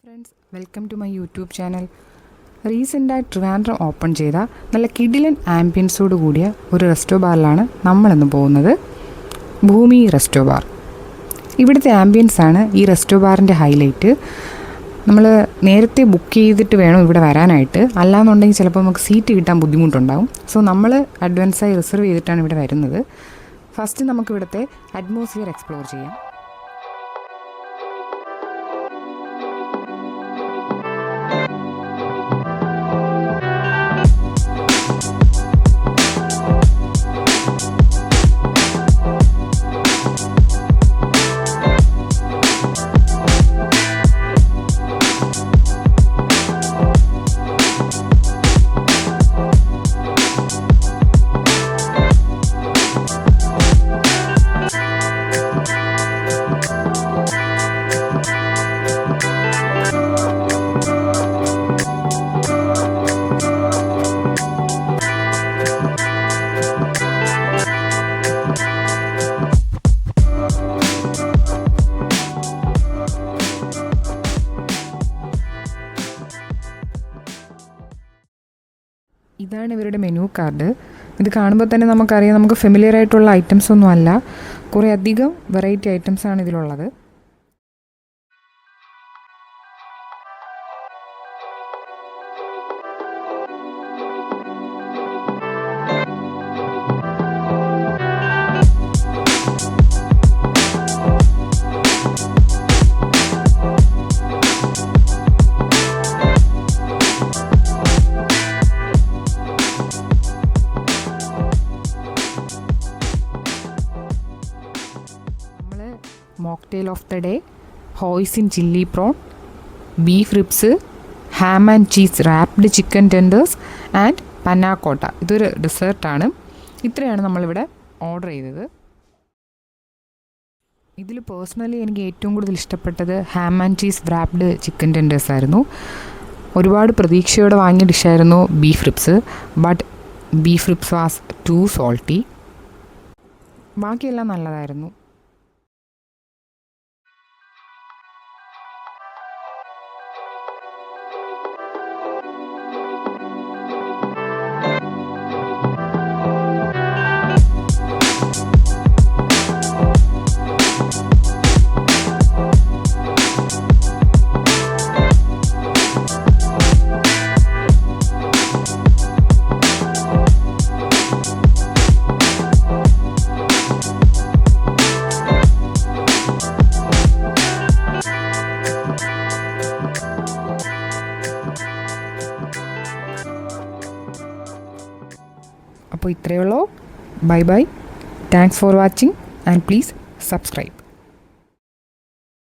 Friends, welcome to my YouTube channel. റീസെൻ്റായി Trivandrum open ചെയ്ത നല്ല കിഡിലൻ ആംബിയൻസോട് കൂടിയ ഒരു റെസ്റ്റോ ബാറിലാണ് നമ്മളിന്ന് പോകുന്നത്. ഭൂമി റെസ്റ്റോ ബാർ. ഇവിടുത്തെ ആംബിയൻസാണ് ഈ റെസ്റ്റോ ബാറിൻ്റെ ഹൈലൈറ്റ്. നമ്മൾ നേരത്തെ ബുക്ക് ചെയ്തിട്ട് വേണം ഇവിടെ വരാനായിട്ട്, അല്ലാന്നുണ്ടെങ്കിൽ ചിലപ്പോൾ നമുക്ക് സീറ്റ് കിട്ടാൻ ബുദ്ധിമുട്ടുണ്ടാകും. സോ നമ്മൾ അഡ്വാൻസായി റിസർവ് ചെയ്തിട്ടാണ് ഇവിടെ വരുന്നത്. ഫസ്റ്റ് നമുക്ക് ഇവിടുത്തെ അറ്റ്മോസ്ഫിയർ എക്സ്പ്ലോർ ചെയ്യാം. ഇതാണ് ഇവരുടെ മെനു കാർഡ്. ഇത് കാണുമ്പോൾ തന്നെ നമുക്കറിയാം, നമുക്ക് ഫെമിലിയർ ആയിട്ടുള്ള ഐറ്റംസ് ഒന്നും അല്ല, കുറേ അധികം വെറൈറ്റി ഐറ്റംസാണ് ഇതിലുള്ളത്. Mocktail of the day, hoisin chilli prawn, beef ribs, ham and cheese wrapped chicken tenders and panna cotta. ഇതൊരു ഡെസേർട്ടാണ്. ഇത്രയാണ് നമ്മളിവിടെ ഓർഡർ ചെയ്തത്. ഇതിൽ പേഴ്സണലി എനിക്ക് ഏറ്റവും കൂടുതൽ ഇഷ്ടപ്പെട്ടത് ham and cheese wrapped chicken tenders ആയിരുന്നു. ഒരുപാട് പ്രതീക്ഷയോടെ വാങ്ങിയ ഡിഷായിരുന്നു beef ribs. But beef ribs was too salty. ബാക്കിയെല്ലാം നല്ലതായിരുന്നു. അപ്പോൾ ഇത്രയേ ഉള്ളൂ. Bye bye. Thanks for watching and please subscribe.